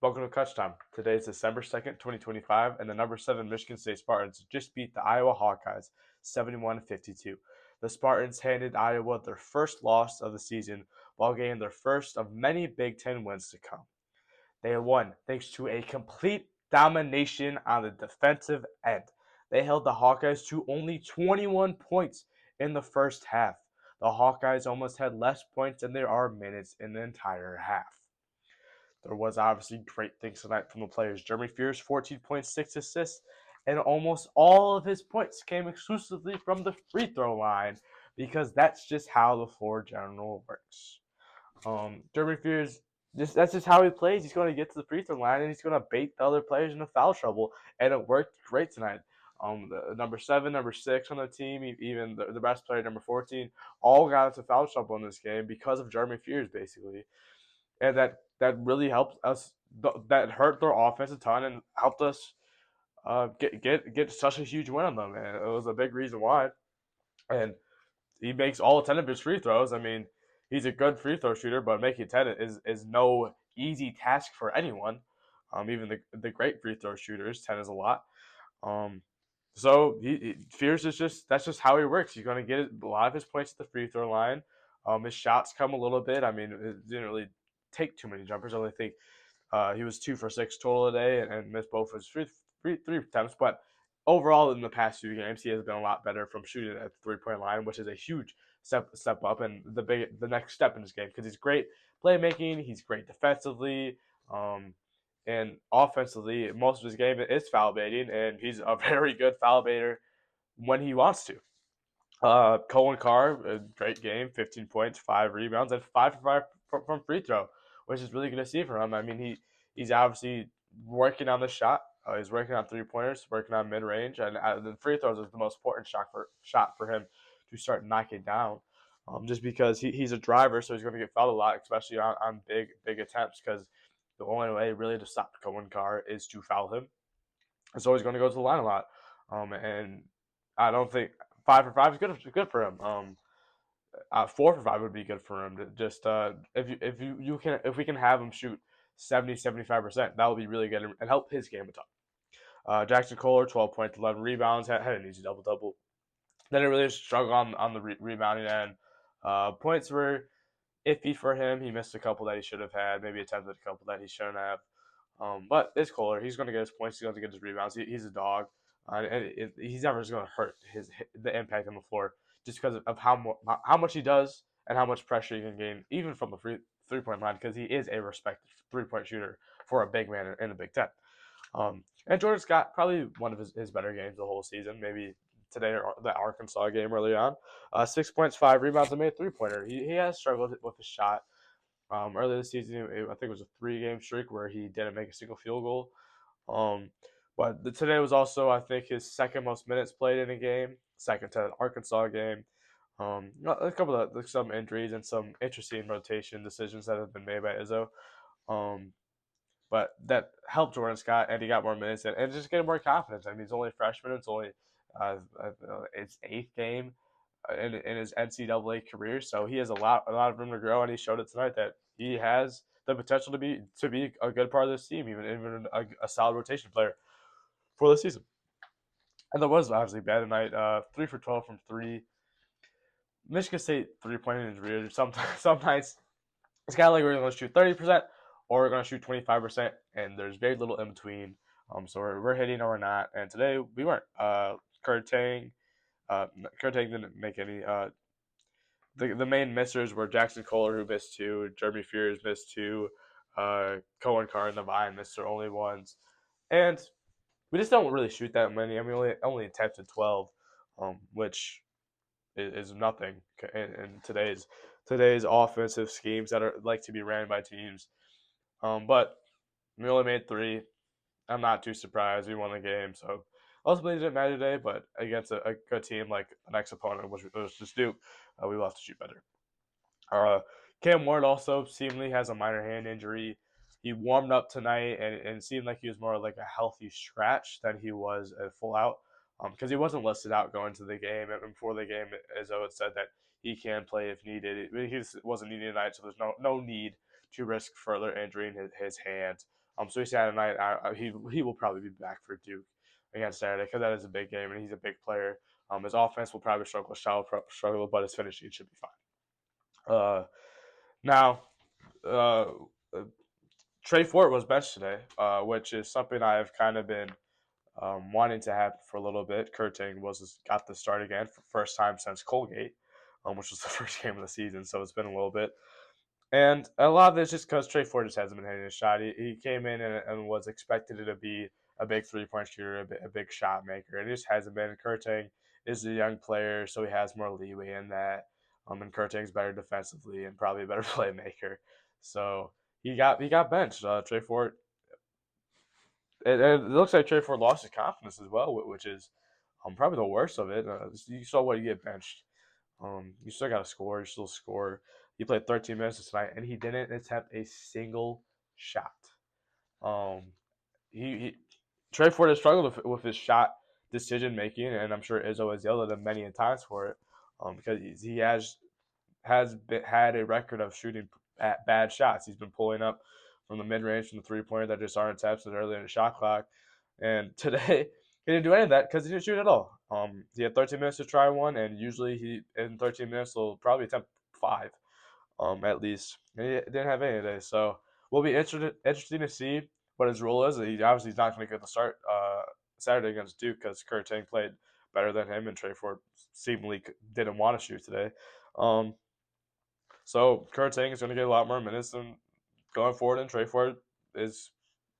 Welcome to Kutch Time. Today is December 2nd, 2025, and the number 7 Michigan State Spartans just beat the Iowa Hawkeyes 71-52. The Spartans handed Iowa their first loss of the season while getting their first of many Big Ten wins to come. They won thanks to a complete domination on the defensive end. They held the Hawkeyes to only 21 points in the first half. The Hawkeyes almost had less points than there are minutes in the entire half. There was obviously great things tonight from the players. Jeremy Fears, 14.6 assists, and almost all of his points came exclusively from the free throw line because that's just how the floor general works. Jeremy Fears, that's just how he plays. He's going to get to the free throw line and he's going to bait the other players into foul trouble, and it worked great tonight. The number 7, number 6 on the team, even the best player, number 14, all got into foul trouble in this game because of Jeremy Fears, basically, and that really helped us. That hurt their offense a ton and helped us get such a huge win on them. And it was a big reason why. And he makes all 10 of his free throws. I mean, he's a good free throw shooter, but making 10 is no easy task for anyone. Even the great free throw shooters, 10 is a lot. So Fears is that's just how he works. He's going to get a lot of his points at the free throw line. His shots come a little bit. I mean, it didn't really take too many jumpers. I only think he was 2 for 6 total today and missed both his three attempts. But overall, in the past few games, he has been a lot better from shooting at the 3-point line, which is a huge step up and the next step in his game because he's great playmaking, he's great defensively, and offensively. Most of his game is foul baiting, and he's a very good foul baiter when he wants to. Cohen Carr, a great game, 15 points, 5 rebounds, and 5 for 5 from free throw, which is really good to see from him. I mean, he's obviously working on the shot. He's working on 3-pointers, working on mid range, and the free throws is the most important shot for him to start knocking down. Just because he's a driver, so he's going to get fouled a lot, especially on big attempts. Because the only way really to stop Cohen Carr is to foul him, and so he's going to go to the line a lot. And I don't think 5 for 5 is good for him. 4 for 5 would be good for him. To just if we can have him shoot 70-75%, that would be really good and help his game a ton. Jackson Kohler, 12 points, 11 rebounds, had an easy double. Then it really struggled on the rebounding end. Points were iffy for him. He missed a couple that he should have had, maybe attempted a couple that he shouldn't have. But it's Kohler. He's going to get his points. He's going to get his rebounds. He's a dog. And he's never just going to hurt the impact on the floor just because of how much he does and how much pressure he can gain, even from the 3-point line, because he is a respected 3-point shooter for a big man in the Big Ten. And Jordan Scott, probably one of his better games the whole season, maybe today or the Arkansas game early on. 6 points, 5 rebounds, and made a 3-pointer. He has struggled with his shot. Earlier this season, I think it was a 3-game streak where he didn't make a single field goal. But today was also, I think, his second most minutes played in a game, second to the Arkansas game. A couple of some injuries and some interesting rotation decisions that have been made by Izzo. But that helped Jordan Scott, and he got more minutes and just getting more confidence. I mean, he's only a freshman. It's only his 8th game in his NCAA career, so he has a lot of room to grow, and he showed it tonight that he has the potential to be a good part of this team, even a solid rotation player for the season. And that was obviously bad tonight. 3 for 12 from 3. Michigan State 3-point is weird. Sometimes it's kind of like we're going to shoot 30% or we're going to shoot 25%, and there's very little in between. So we're hitting or we're not. And today we weren't. Kurt Tang didn't make any. The main missers were Jackson Kohler, who missed 2, Jeremy Fears missed 2, Cohen Carr and Nevine missed their only ones, and we just don't really shoot that many. I mean, only attempted 12, which is nothing in today's offensive schemes that are like to be ran by teams. But we only made 3. I'm not too surprised. We won the game, so ultimately it didn't matter today. But against a good team like the next opponent, which was just Duke, we will have to shoot better. Cam Ward also seemingly has a minor hand injury. He warmed up tonight and seemed like he was more like a healthy scratch than he was a full out, because he wasn't listed out going to the game. And before the game, Izzo had said that he can play if needed. He wasn't needed tonight, so there's no need to risk further injuring his hand So he's Saturday night. He will probably be back for Duke against Saturday because that is a big game and he's a big player. His offense will probably struggle, but his finishing should be fine. Now, uh, uh, Trey Fort was benched today, which is something I've kind of been wanting to happen for a little bit. Kurting got the start again for first time since Colgate, which was the first game of the season, so it's been a little bit. And a lot of it's just because Trey Ford just hasn't been hitting his shot. He came in and was expected to be a big 3-point shooter, a big shot maker, and he just hasn't been. Kurting is a young player, so he has more leeway in that. And Kurting's better defensively and probably a better playmaker. So he got benched. Trey Ford. It looks like Trey Ford lost his confidence as well, which is probably the worst of it. You saw what you get benched. You still got to score. You still score. He played 13 minutes tonight, and he didn't attempt a single shot. Um, he Trey Ford has struggled with his shot decision making, and I'm sure Izzo has yelled at him many times for it. Because he had a record of shooting at bad shots. He's been pulling up from the mid range from the 3-pointer that just aren't attempted early in the shot clock. And today he didn't do any of that because he didn't shoot at all. He had 13 minutes to try one, and usually he in 13 minutes will probably attempt 5, at least. And he didn't have any today, so we'll be interesting to see what his role is. He obviously is not going to get the start Saturday against Duke because Kurting played better than him, and Trey Ford seemingly didn't want to shoot today. So Kurting is going to get a lot more minutes than going forward, and Trey Ford is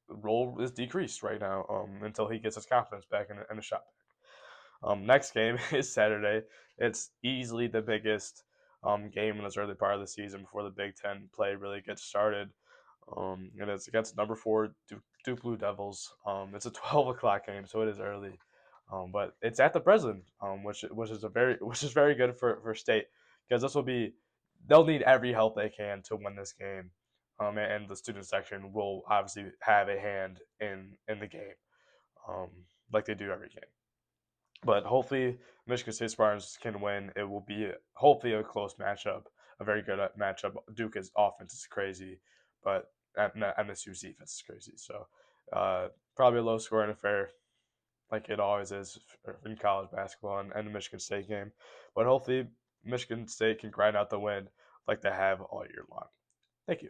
role is decreased right now until he gets his confidence back and a shot back. Next game is Saturday. It's easily the biggest game in this early part of the season before the Big Ten play really gets started. And it's against number 4 Duke Blue Devils. It's a 12 o'clock game, so it is early. But it's at the Breslin, which is very good for State because they'll need every help they can to win this game. And the student section will obviously have a hand in the game, like they do every game. But hopefully, Michigan State Spartans can win. It will be hopefully a close matchup, a very good matchup. Duke's offense is crazy, but MSU's defense is crazy. So probably a low scoring affair, like it always is in college basketball and the Michigan State game. But hopefully, Michigan State can grind out the win like they have all year long. Thank you.